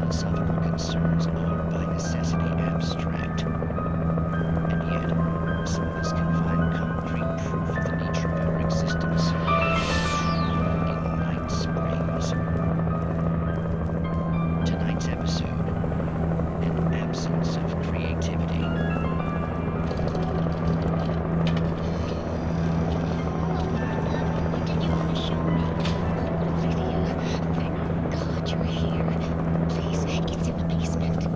philosophical concerns are by necessity abstract. And yet, some of us can find concrete proof of the nature of our existence in Night Springs. Tonight's episode, an absence of creativity. What did you want to show me? Lydia, thank God you're here. Please, it's in the basement.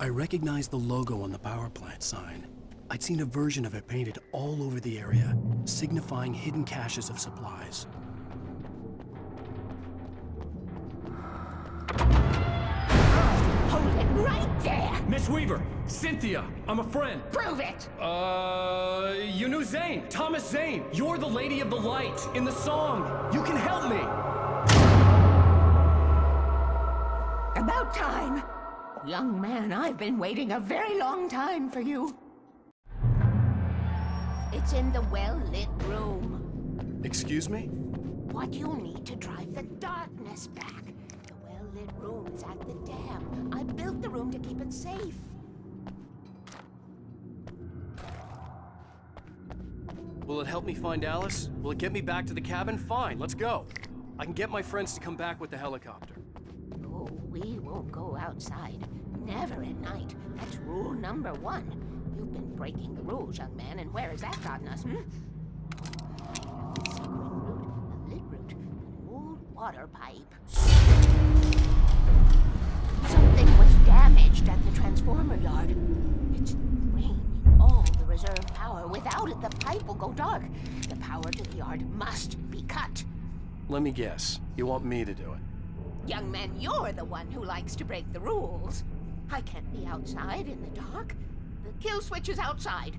I recognized the logo on the power plant sign. I'd seen a version of it painted all over the area, signifying hidden caches of supplies. Hold it right there! Miss Weaver, Cynthia, I'm a friend. Prove it! You knew Zane, Thomas Zane. You're the Lady of the Light in the song. You can help me. About time! Young man, I've been waiting a very long time for you. It's in the well-lit room. Excuse me? What you'll need to drive the darkness back. The well-lit room is at the dam. I built the room to keep it safe. Will it help me find Alice? Will it get me back to the cabin? Fine, let's go. I can get my friends to come back with the helicopter. Oh, we won't go outside. Never at night. That's rule number 1. You've been breaking the rules, young man, and where has that gotten us, hmm? A secret route, a lit route, an old water pipe. Something was damaged at the transformer yard. It's draining all the reserve power. Without it, the pipe will go dark. The power to the yard must be cut. Let me guess. You want me to do it? Young man, you're the one who likes to break the rules. I can't be outside in the dark. The kill switch is outside.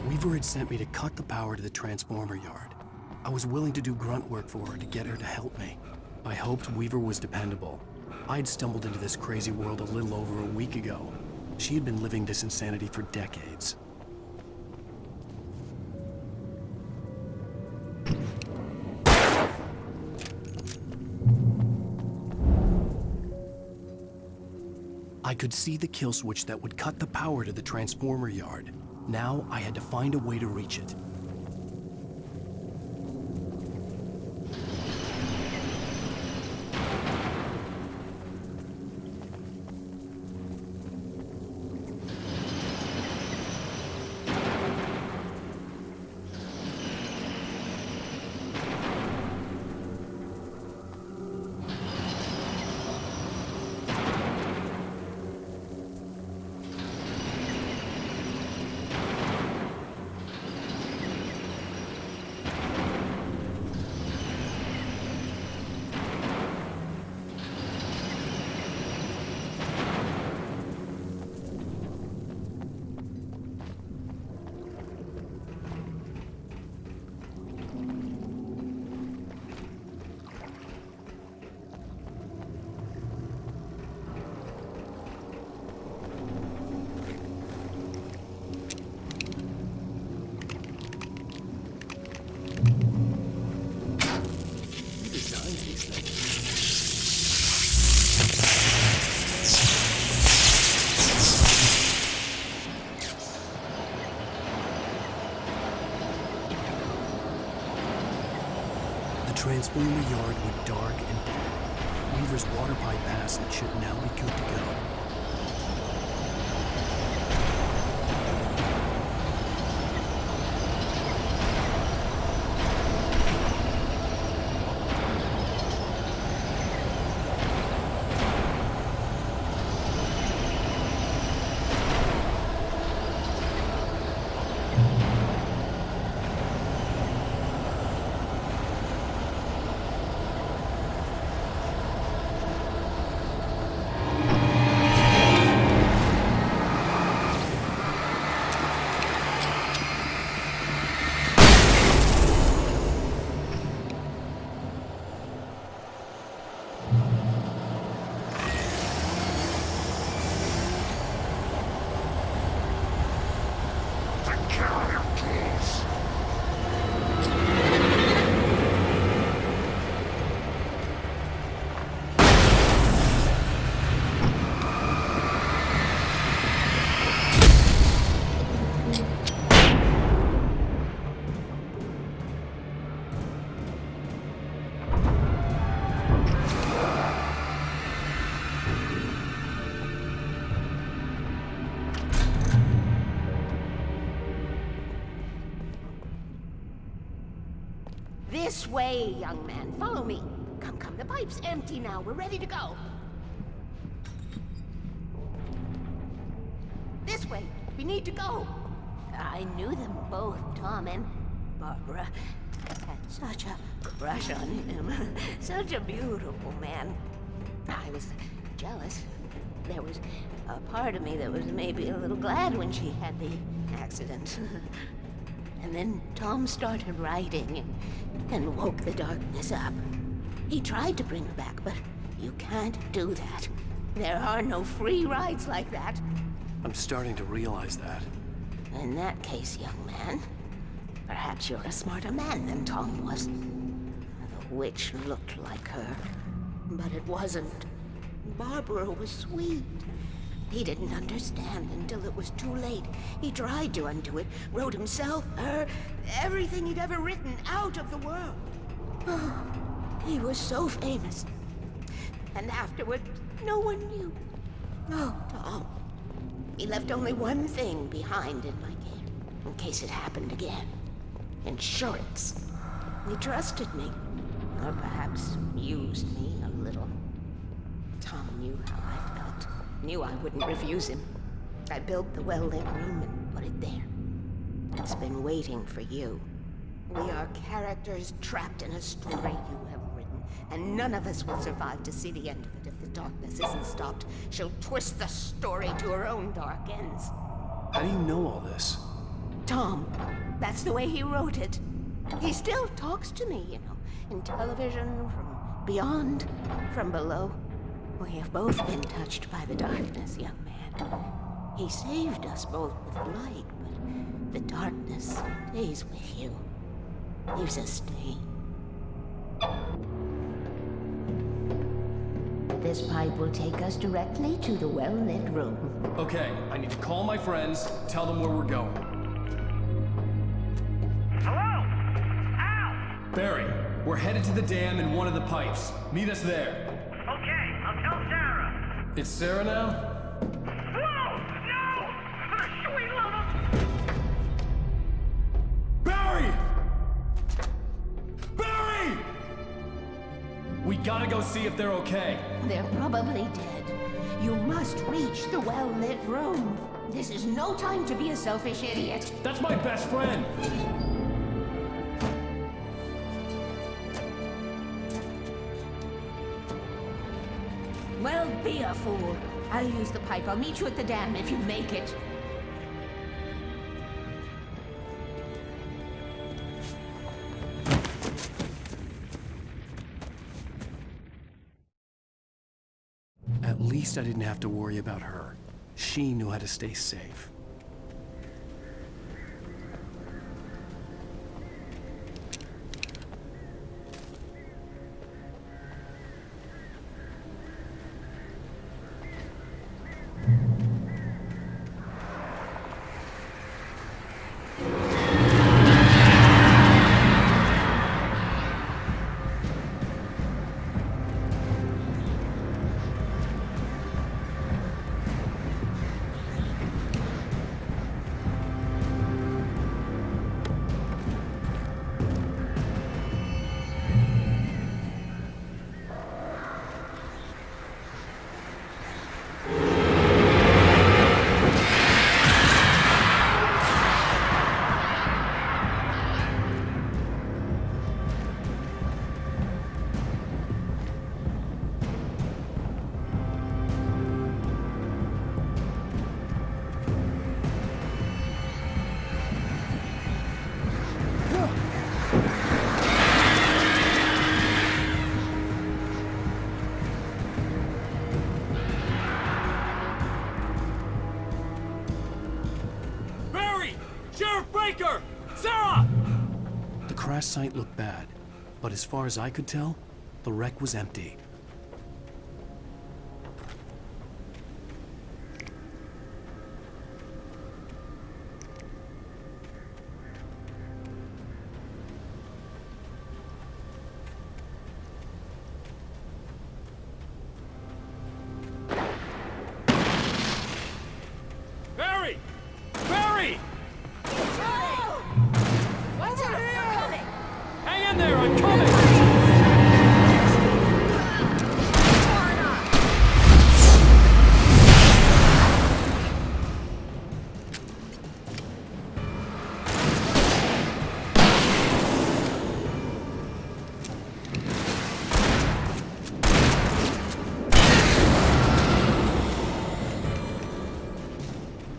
Weaver had sent me to cut the power to the transformer yard. I was willing to do grunt work for her to get her to help me. I hoped Weaver was dependable. I'd stumbled into this crazy world a little over a week ago. She had been living this insanity for decades. I could see the kill switch that would cut the power to the transformer yard. Now I had to find a way to reach it. The transformer yard went dark and dead. Weaver's water pipe passage should now be good to go. casualties. This way, young man. Follow me. Come, come. The pipe's empty now. We're ready to go. This way. We need to go. I knew them both, Tom and Barbara. Had such a crush on him. Such a beautiful man. I was jealous. There was a part of me that was maybe a little glad when she had the accident. And then Tom started writing and woke the darkness up. He tried to bring her back, but you can't do that. There are no free rides like that. I'm starting to realize that. In that case, young man, perhaps you're a smarter man than Tom was. The witch looked like her, but it wasn't. Barbara was sweet. He didn't understand until it was too late. He tried to undo it, wrote himself, her, everything he'd ever written out of the world. Oh, he was so famous. And afterward, no one knew. Oh, Tom. He left only one thing behind in my game, in case it happened again. Insurance. He trusted me. Or perhaps used me a little. Tom knew how I felt. Knew I wouldn't refuse him. I built the well-lit room and put it there. It's been waiting for you. We are characters trapped in a story you have written, and none of us will survive to see the end of it if the darkness isn't stopped. She'll twist the story to her own dark ends. How do you know all this? Tom, that's the way he wrote it. He still talks to me, you know, in television, from beyond, from below. We have both been touched by the darkness, young man. He saved us both with light, but the darkness stays with you. Leaves a stain. This pipe will take us directly to the well-lit room. Okay, I need to call my friends, tell them where we're going. Hello? Al! Barry, we're headed to the dam in one of the pipes. Meet us there. Okay, I'll tell Sarah. It's Sarah now? Whoa! No! For the sweet love of... Barry! Barry! We gotta go see if they're okay. They're probably dead. You must reach the well-lit room. This is no time to be a selfish idiot. That's my best friend. Well, be a fool. I'll use the pipe. I'll meet you at the dam if you make it. At least I didn't have to worry about her. She knew how to stay safe. Sarah! The crash site looked bad, but as far as I could tell, the wreck was empty. Barry! Barry! Watch out! We're coming! Hang in there, I'm coming!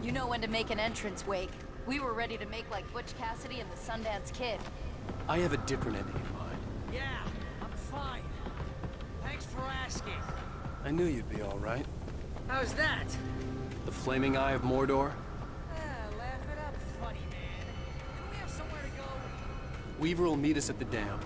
You know when to make an entrance, Wake. We were ready to make like Butch Cassidy and the Sundance Kid. I have a different ending in mind. Yeah, I'm fine. Thanks for asking. I knew you'd be all right. How's that? The flaming eye of Mordor? Laugh it up, funny man. Didn't we have somewhere to go? Weaver will meet us at the dam.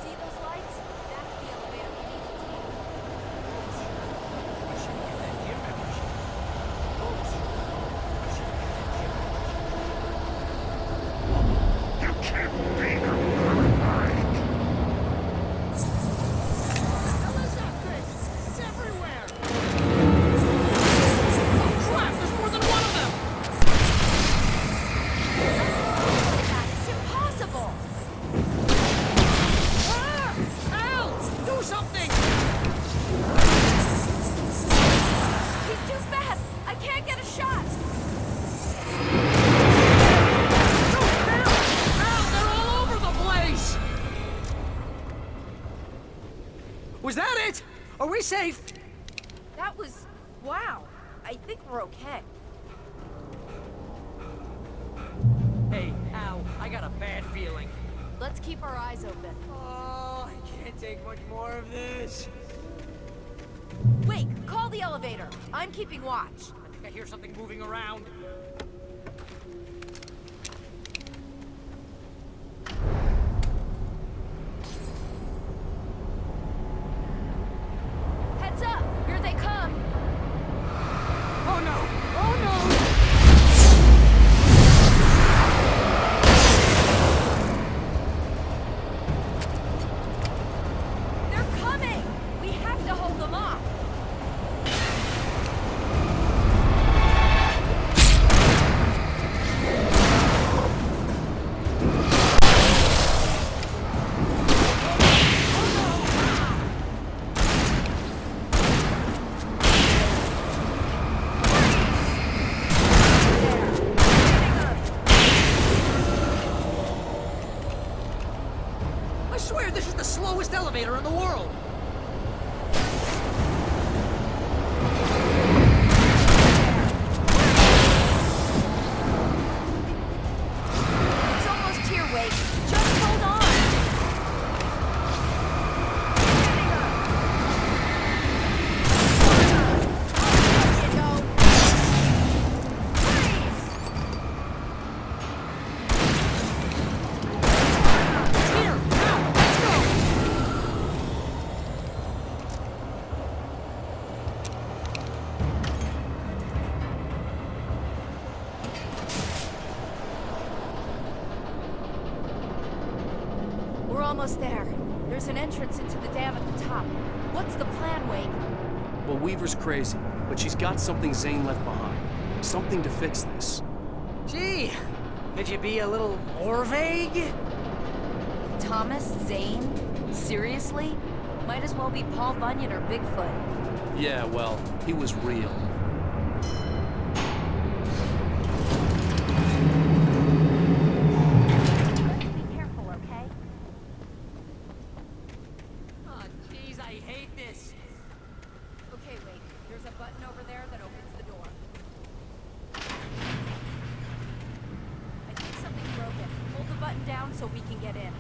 See those lights? That's the elevator we need to take. I should get that gym membership. Folks, I should get that gym membership. You can't be alive. Hell is that thing? It's everywhere! Oh crap, there's more than one of them! It's impossible! Ah! Al! Do something! He's too fast! I can't get a shot! Al, they're all over the place! Was that it? Are we safe? That was... wow. I think we're okay. Hey, Al, I got a bad feeling. Let's keep our eyes open. Oh, I can't take much more of this. Wake, call the elevator. I'm keeping watch. I think I hear something moving around. Heads up! Here they come! Oh no! Oh no! They're coming! We have to hold them off! I swear this is the slowest elevator in the world! It's almost here, Wake. Just hold on! You know. Here! Now! Let's go! We're almost there. There's an entrance into the dam at the top. What's the plan, Wake? Well, Weaver's crazy, but she's got something Zane left behind. Something to fix this. Gee, could you be a little more vague? Thomas Zane? Seriously? Might as well be Paul Bunyan or Bigfoot. Yeah, well, he was real. Be careful, okay? Oh, jeez, I hate this. Okay, wait. There's a button over there that opens the door. I think something's broken. Hold the button down so we can get in.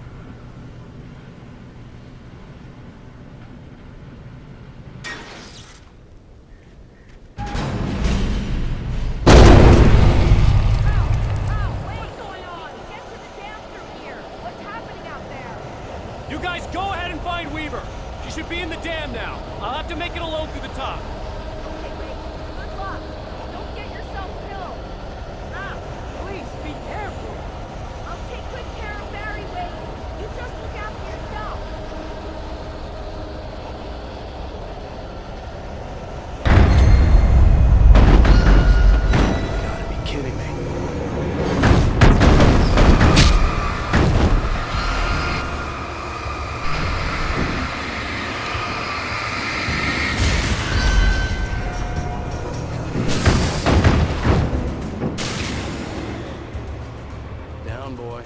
You guys go ahead and find Weaver. She should be in the dam now. I'll have to make it alone through the top. Okay, wait. Good luck. Don't get yourself killed. Ah, please be careful. I'll take good care of Barry, Wade. You just look after yourself. Gotta be kidding me. Down, boy.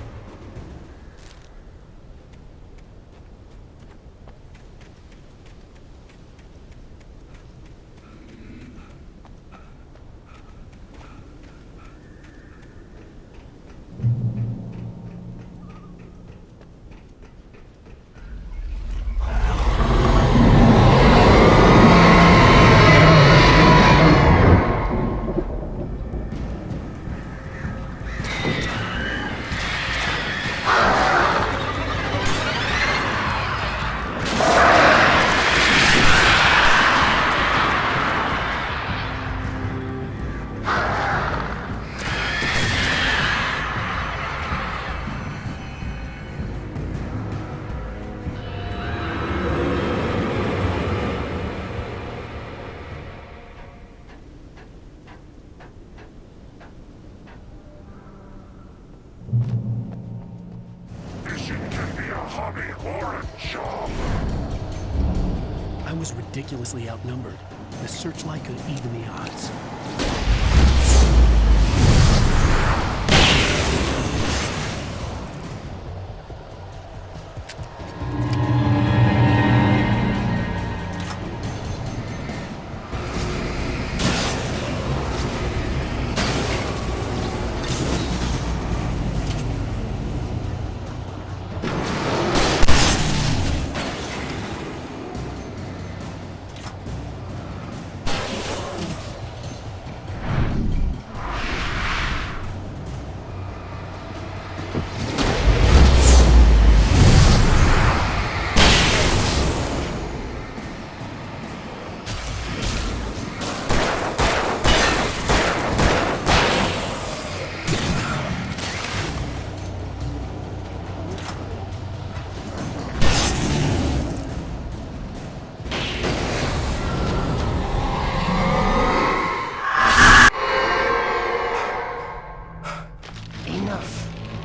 I was ridiculously outnumbered. The searchlight could even the odds.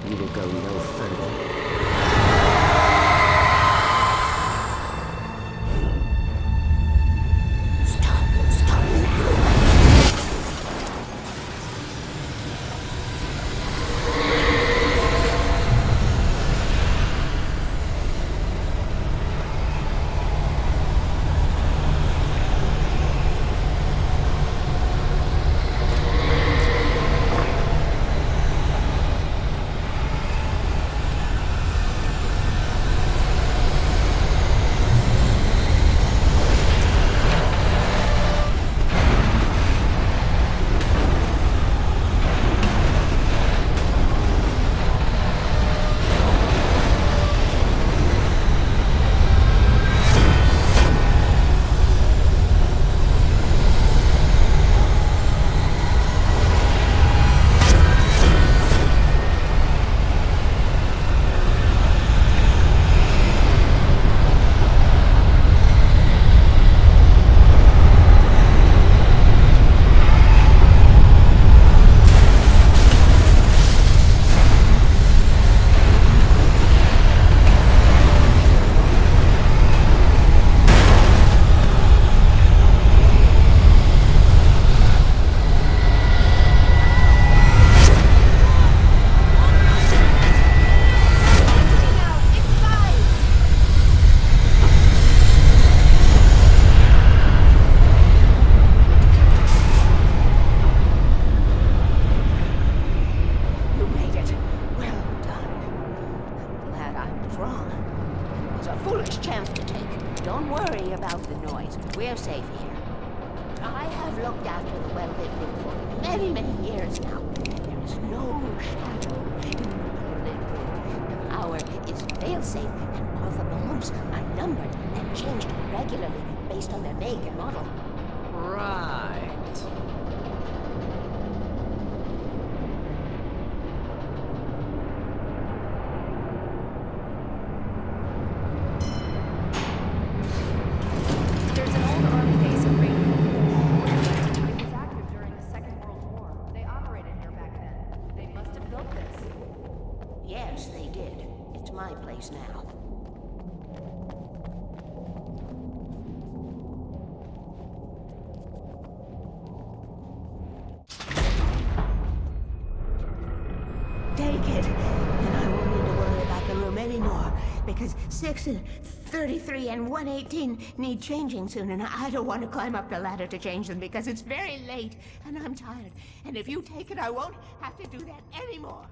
We will go no further. foolish chance to take. Don't worry about the noise. We're safe here. I have looked after the well-lit room for many, many years now. There is no shadow in the well-lit room. The power is fail-safe, and all the bulbs are numbered and changed regularly based on their make and model. Right. There's an old army base in Rainbow. It was active during the Second World War. They operated here back then. They must have built this. Yes, they did. It's my place now. Take it, and I won't need to worry about the room anymore, because 6 and 33 and 118 need changing soon, and I don't want to climb up the ladder to change them because it's very late, and I'm tired. And if you take it, I won't have to do that anymore.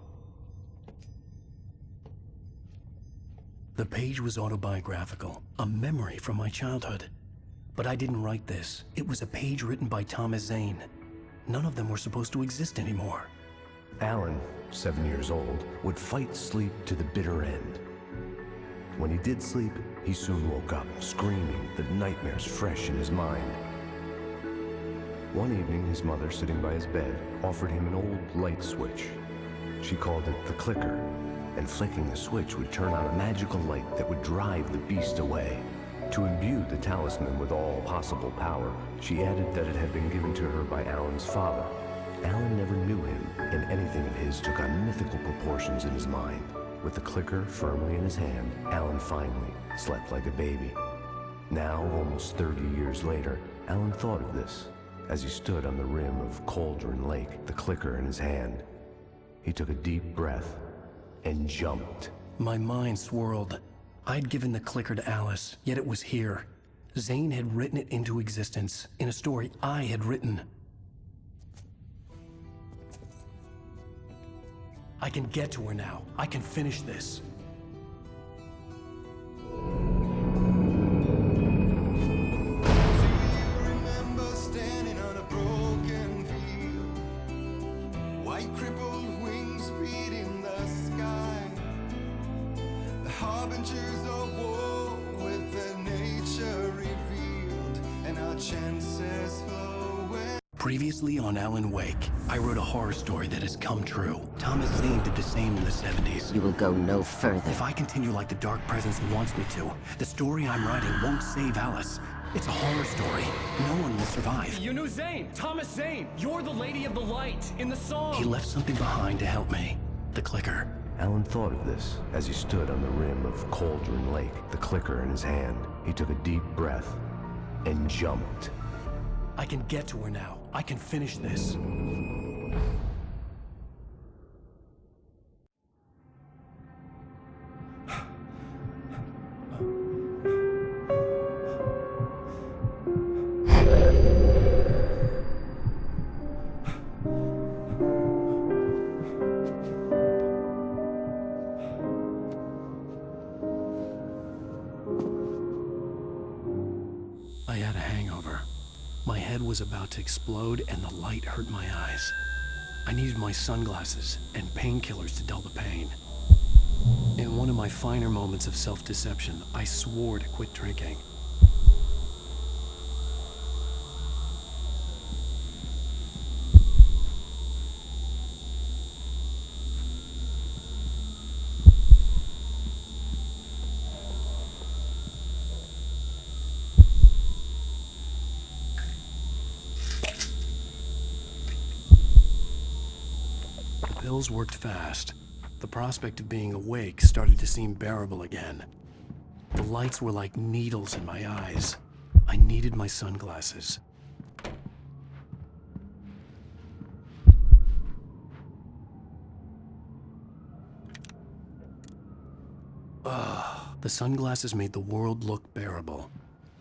The page was autobiographical, a memory from my childhood. But I didn't write this. It was a page written by Thomas Zane. None of them were supposed to exist anymore. Alan, 7 years old, would fight sleep to the bitter end. When he did sleep, he soon woke up, screaming, the nightmares fresh in his mind. One evening, his mother, sitting by his bed, offered him an old light switch. She called it the clicker, and flicking the switch would turn on a magical light that would drive the beast away. To imbue the talisman with all possible power, she added that it had been given to her by Alan's father. Alan never knew him, and anything of his took on mythical proportions in his mind. With the clicker firmly in his hand, Alan finally slept like a baby. Now, almost 30 years later, Alan thought of this as he stood on the rim of Cauldron Lake, the clicker in his hand. He took a deep breath and jumped. My mind swirled. I'd given the clicker to Alice, yet it was here. Zane had written it into existence, in a story I had written. I can get to her now. I can finish this. Remember standing on a broken field, white crippled wings beating the sky, the harbingers of war with their nature revealed, and our chances flowing. Previously on Alan Wake, I wrote a horror story that has come true. Thomas Zane did the same in the 70s. You will go no further. If I continue like the Dark Presence wants me to, the story I'm writing won't save Alice. It's a horror story. No one will survive. You knew Zane! Thomas Zane! You're the Lady of the Light in the song! He left something behind to help me. The clicker. Alan thought of this as he stood on the rim of Cauldron Lake, the clicker in his hand. He took a deep breath and jumped. I can get to her now. I can finish this. I had a hangover. My head was about to explode and the light hurt my eyes. I needed my sunglasses and painkillers to dull the pain. In one of my finer moments of self-deception, I swore to quit drinking. The pills worked fast. The prospect of being awake started to seem bearable again. The lights were like needles in my eyes. I needed my sunglasses. The sunglasses made the world look bearable.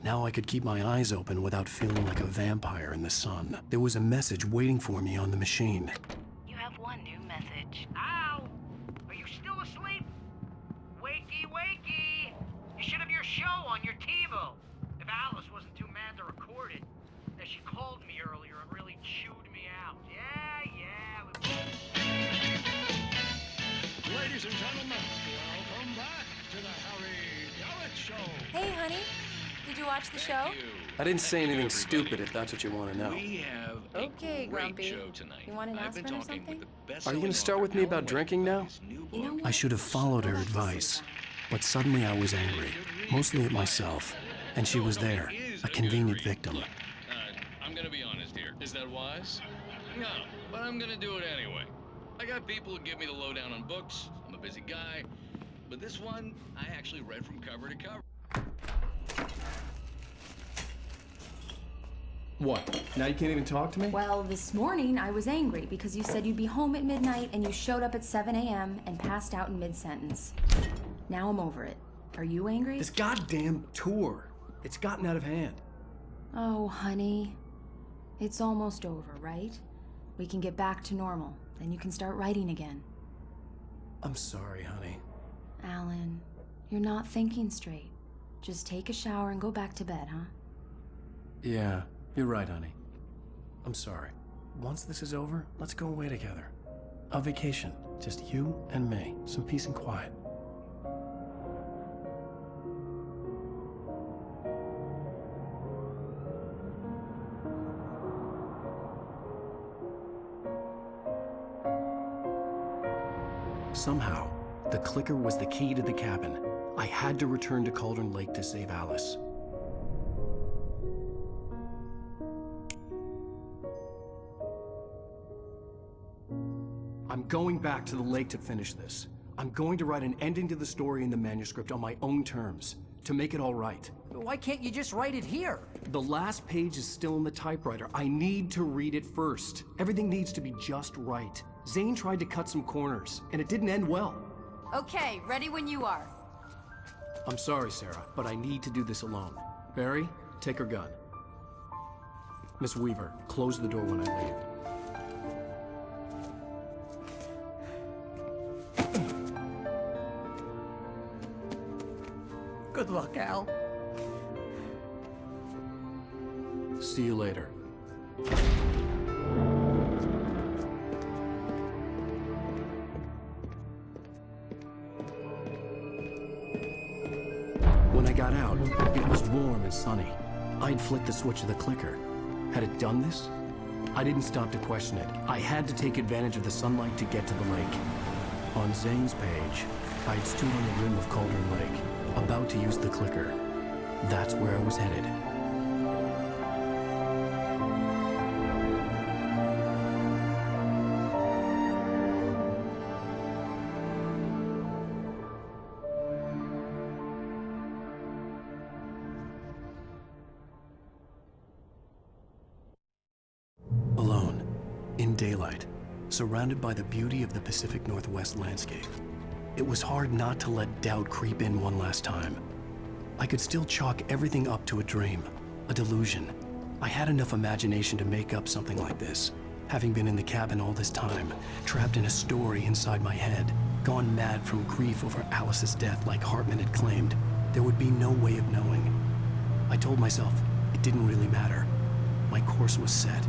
Now I could keep my eyes open without feeling like a vampire in the sun. There was a message waiting for me on the machine. You have one new message. Ow! Are you still asleep? Wakey, wakey! You should have your Hey, honey. Did you watch the show? I didn't say anything stupid if that's what you want to know. We have Okay, a great Grumpy. show tonight. You want an I've been aspirin or talking with something? the best. Are you going to start with me about drinking now? You know what? I should have followed her advice. But suddenly I was angry, mostly at myself. And she was there, a convenient victim. Look, I'm gonna be honest here. Is that wise? No, but I'm gonna do it anyway. I got people who give me the lowdown on books. I'm a busy guy. But this one, I actually read from cover to cover. What? Now you can't even talk to me? Well, this morning I was angry because you said you'd be home at midnight and you showed up at 7 a.m. and passed out in mid-sentence. Now I'm over it. Are you angry? This goddamn tour. It's gotten out of hand. Oh, honey. It's almost over, right? We can get back to normal. Then you can start writing again. I'm sorry, honey. Alan, you're not thinking straight. Just take a shower and go back to bed, huh? Yeah, you're right, honey. I'm sorry. Once this is over, let's go away together. A vacation. Just you and me. Some peace and quiet. Somehow, the clicker was the key to the cabin. I had to return to Cauldron Lake to save Alice. I'm going back to the lake to finish this. I'm going to write an ending to the story in the manuscript on my own terms, to make it all right. Why can't you just write it here? The last page is still in the typewriter. I need to read it first. Everything needs to be just right. Zane tried to cut some corners, and it didn't end well. Okay, ready when you are. I'm sorry, Sarah, but I need to do this alone. Barry, take her gun. Miss Weaver, close the door when I leave. Good luck, Al. See you later. When I got out, it was warm and sunny. I'd flicked the switch of the clicker. Had it done this? I didn't stop to question it. I had to take advantage of the sunlight to get to the lake. On Zane's page, I'd stood on the rim of Cauldron Lake, about to use the clicker. That's where I was headed. Alone, in daylight, surrounded by the beauty of the Pacific Northwest landscape. It was hard not to let doubt creep in one last time. I could still chalk everything up to a dream, a delusion. I had enough imagination to make up something like this, having been in the cabin all this time, trapped in a story inside my head, gone mad from grief over Alice's death like Hartman had claimed. There would be no way of knowing. I told myself it didn't really matter. My course was set.